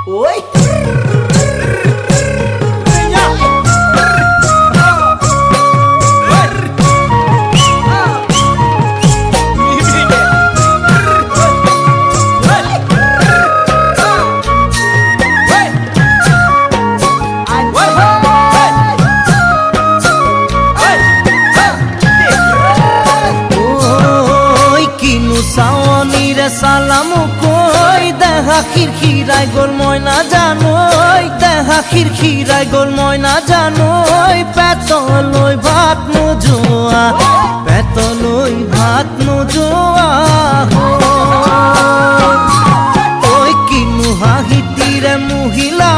Oi! সালাম কই দেখা খিরখিরাই গোল ময়না জানোই দেখা খিরখিরাই গোল ময়না জানোই পেতলই ভাত নোজোয়া পেতলই ভাত নোজোয়া ওই কিনু হাহিতিরে মহিলা